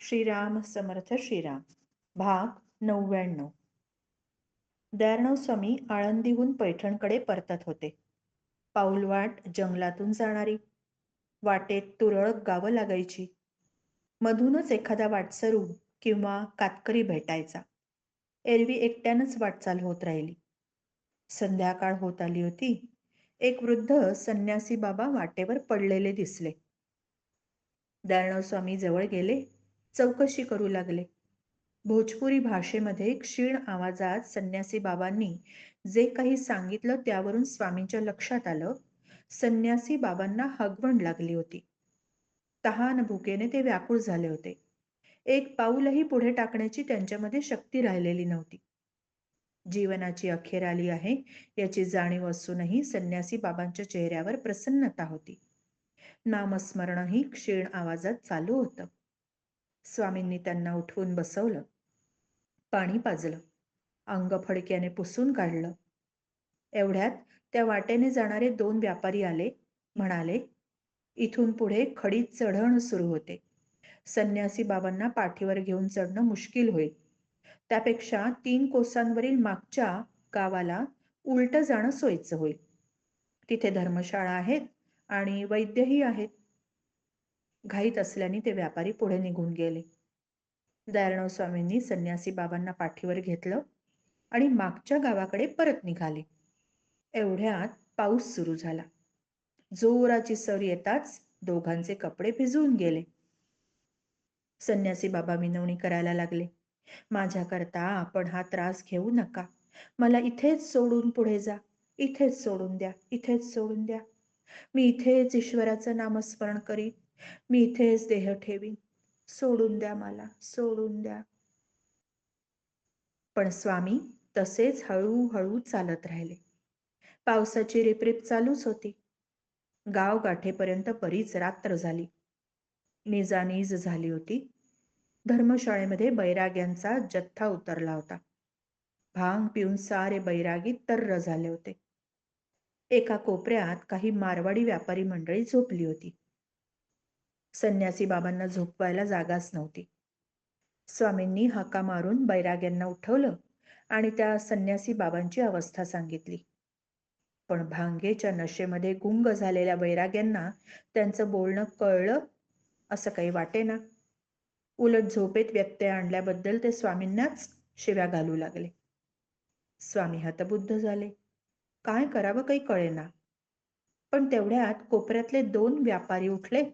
श्रीराम समर्थ श्रीराम. भाग 99. दयार्णव स्वामी आळंदीहून पैठणकडे परतत होते. पाऊलवाट जंगलातून जाणारी. वाटेत तुरळक गावं लागायची. मधूनच एखादा वाटसरू किंवा कातकरी भेटायचा. एरवी एकट्यानंच वाटचाल होत राहिली. संध्याकाळ होत आली होती. एक वृद्ध संन्यासी बाबा वाटेवर पडलेले दिसले. दयार्णव स्वामी जवळ गेले. चौकशी करू लागले. भोजपुरी भाषेमध्ये क्षीण आवाजात संन्यासी बाबांनी जे काही सांगितलं त्यावरून स्वामींच्या लक्षात आलं, संन्यासी बाबांना हगवण लागली होती. तहान भुकेने ते व्याकुळ झाले होते. एक पाऊलही पुढे टाकण्याची त्यांच्यामध्ये शक्ती राहिलेली नव्हती. जीवनाची अखेर आली आहे याची जाणीव असूनही संन्यासी बाबांच्या चेहऱ्यावर प्रसन्नता होती. नामस्मरणही क्षीण आवाजात चालू होतं. स्वामींनी त्यांना उठवून बसवलं. पाणी पाजलं. अंग फडक्याने पुसून काढलं. एवढ्यात त्या वाटेने जाणारे 2 व्यापारी आले. म्हणाले, इथून पुढे खडीत चढण सुरू होते. संन्यासी बाबांना पाठीवर घेऊन चढणं मुश्किल होईल. त्यापेक्षा 3 कोसांवरील मागच्या गावाला उलटं जाणं सोयीचं होईल. तिथे धर्मशाळा आहेत आणि वैद्यही आहेत. घाईत असल्याने ते व्यापारी पुढे निघून गेले. दयार्णव स्वामींनी संन्यासी बाबांना पाठीवर घेतलं आणि मागच्या गावाकडे परत निघाले. एवढ्यात पाऊस सुरू झाला. जोराची सर येताच दोघांचे कपडे भिजून गेले. संन्यासी बाबा विनवणी करायला लागले. माझ्याकरता आपण हा त्रास घेऊ नका. मला इथेच सोडून पुढे जा. इथेच सोडून द्या. इथेच सोडून द्या. मी इथेच ईश्वराचं नामस्मरण करीन. मी इथेच देह ठेवीन. सोडून द्या मला. सोडून द्या. पण स्वामी तसेच हळूहळू चालत राहिले. पावसाची रिपरिप चालूच होती. गाव गाठेपर्यंत बरीच रात्र झाली. निजानीज झाली होती. धर्मशाळेमध्ये बैराग्यांचा जथ्था उतरला होता. भांग पिऊन सारे बैरागी तर्र झाले होते. एका कोपऱ्यात काही मारवाडी व्यापारी मंडळी झोपली होती. संन्यासी बाबांना झोपवायला जागाच नव्हती. स्वामींनी हाका मारून बैराग्यांना उठवलं आणि त्या संन्यासी बाबांची अवस्था सांगितली. पण भांगेच्या नशेमध्ये गुंग झालेल्या बैराग्यांना त्यांचं बोलणं कळलं असं काही वाटेना. उलट झोपेत व्यत्यय आणल्याबद्दल ते स्वामींनाच शिव्या घालू लागले. स्वामी हतबुद्ध झाले. काय करावं काही कळेना. पण तेवढ्यात कोपऱ्यातले 2 व्यापारी उठले.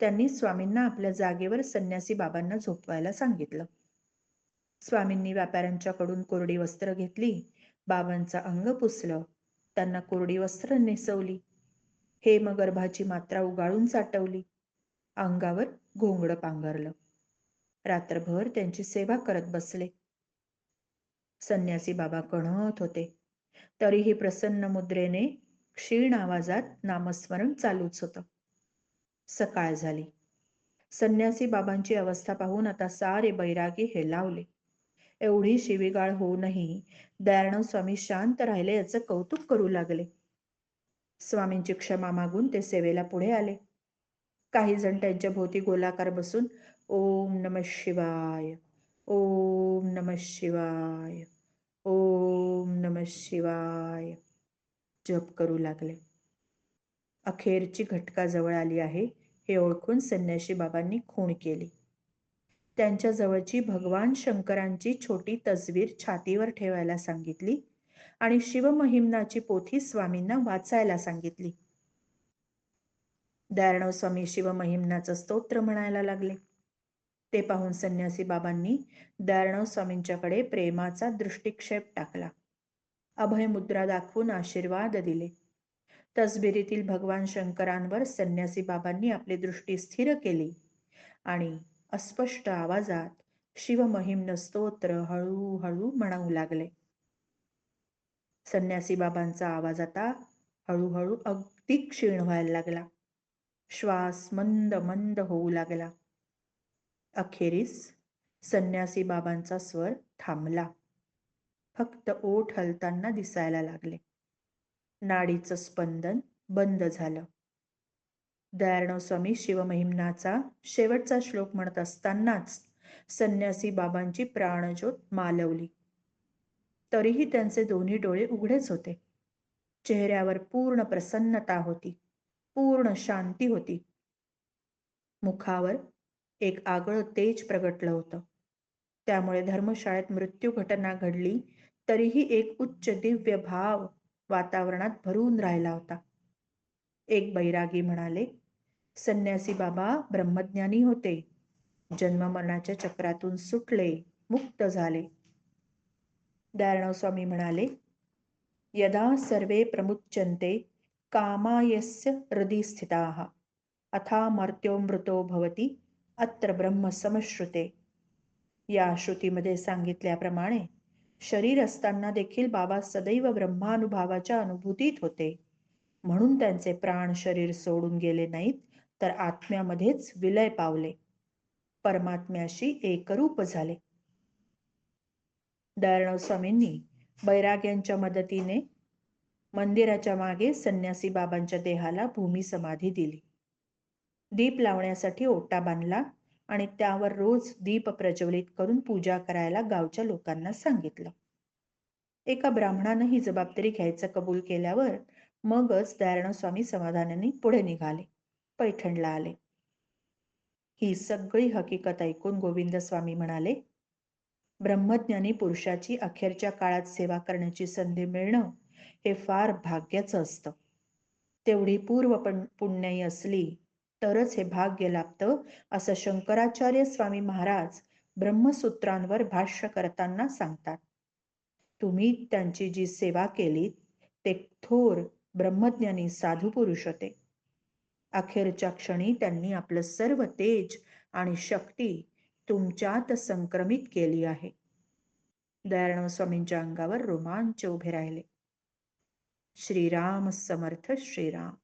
त्यांनी स्वामींना आपल्या जागेवर संन्यासी बाबांना झोपवायला सांगितलं. स्वामींनी व्यापाऱ्यांच्याकडून कोरडी वस्त्र घेतली. बाबांचं अंग पुसलं. त्यांना कोरडी वस्त्र नेसवली. हेमगर्भाची मात्रा उगाळून साठवली. अंगावर घोंगडं पांघरलं. रात्रभर त्यांची सेवा करत बसले. संन्यासी बाबा कणत होते. तरीही प्रसन्न मुद्रेने क्षीण आवाजात नामस्मरण चालूच होतं. सकाळ झाली. संन्यासी बाबांची अवस्था पाहून आता सारे बैरागी हेलावले. एवढी शिवीगाळ होऊनही दयार्णव स्वामी शांत राहिले याचं कौतुक करू लागले. स्वामींची क्षमा मागून ते सेवेला पुढे आले. काही जण त्यांच्या भोवती गोलाकार बसून ओम नमः शिवाय, ओम नमः शिवाय, ओम नमः शिवाय जप करू लागले. अखेरची घटका जवळ आली आहे हे ओळखून संन्यासी बाबांनी खूण केली. त्यांच्या जवळची भगवान शंकरांची छोटी तसबीर छातीवर ठेवायला सांगितली आणि शिवमहिम्नाची पोथी स्वामींना वाचायला सांगितली. दयार्णव स्वामी शिवमहिम्नाचं स्तोत्र म्हणायला लागले. ते पाहून संन्यासी बाबांनी दयार्णव स्वामींच्याकडे प्रेमाचा दृष्टिक्षेप टाकला. अभय मुद्रा दाखवून आशीर्वाद दिले. तसबिरीतील भगवान शंकरांवर संन्यासी बाबांनी आपली दृष्टी स्थिर केली आणि अस्पष्ट आवाजात शिवमहिम्न स्तोत्र हळूहळू म्हणू लागले. संन्यासी बाबांचा आवाज आता हळूहळू अगदी क्षीण व्हायला लागला. श्वास मंद मंद होऊ लागला. अखेरीस संन्यासी बाबांचा स्वर थांबला. फक्त ओठ हलताना दिसायला लागले. नाडीचं स्पंदन बंद झालं. दयाळराव स्वामी शिवमहिम्नाचा शेवटचा श्लोक म्हणत असतानाच संन्यासी बाबांची प्राणज्योत मालवली. तरीही त्यांचे दोन्ही डोळे उघडेच होते. चेहऱ्यावर पूर्ण प्रसन्नता होती, पूर्ण शांती होती. मुखावर एक आगळं तेज प्रगटलं होतं. त्यामुळे धर्मशाळेत मृत्यू घटना घडली तरीही एक उच्च दिव्य भाव वातावरणात भरून राहिला होता. एक बैरागी म्हणाले, संन्यासी बाबा ब्रह्मज्ञानी होते. जन्ममरणाच्या चक्रातून सुटले, मुक्त झाले. दयाळराव स्वामी म्हणाले, यदा सर्वे प्रमुच्यन्ते कामायस्य हृदि स्थिताः अथामर्त्योऽमृतो भवति अत्र ब्रह्म समश्रुते. या श्रुतीमध्ये सांगितल्याप्रमाणे शरीर असताना देखील बाबा सदैव ब्रह्मानुभावाच्या अनुभूतीत होते. म्हणून त्यांचे प्राण शरीर सोडून गेले नाहीत, तर आत्म्यामध्येच विलय पावले, परमात्म्याशी एकरूप झाले. दयाळराव स्वामींनी बैराग्यांच्या मदतीने मंदिराच्या मागे संन्यासी बाबांच्या देहाला भूमी समाधी दिली. दीप लावण्यासाठी ओटा बांधला आणि त्यावर रोज दीप प्रज्वलित करून पूजा करायला गावच्या लोकांना सांगितलं. एका ब्राह्मणानं ही जबाबदारी घ्यायचं कबूल केल्यावर मगच दयाळराव स्वामी समाधानाने पुढे निघाले, पैठणला आले. ही सगळी हकीकत ऐकून गोविंद स्वामी म्हणाले, ब्रह्मज्ञानी पुरुषाची अखेरच्या काळात सेवा करण्याची संधी मिळणं हे फार भाग्याचं असतं. तेवढी पूर्व पुण्याई असली तरच हे भाग्य लाभतं, असं शंकराचार्य स्वामी महाराज ब्रह्मसूत्रांवर भाष्य करताना सांगतात. तुम्ही त्यांची जी सेवा केलीत ते थोर ब्रह्मज्ञानी साधू पुरुष होते. अखेरच्या क्षणी त्यांनी आपलं सर्व तेज आणि शक्ती तुमच्यात संक्रमित केली आहे. दयाळराव स्वामींच्या अंगावर रोमांच उभे राहिले. श्रीराम समर्थ श्रीराम.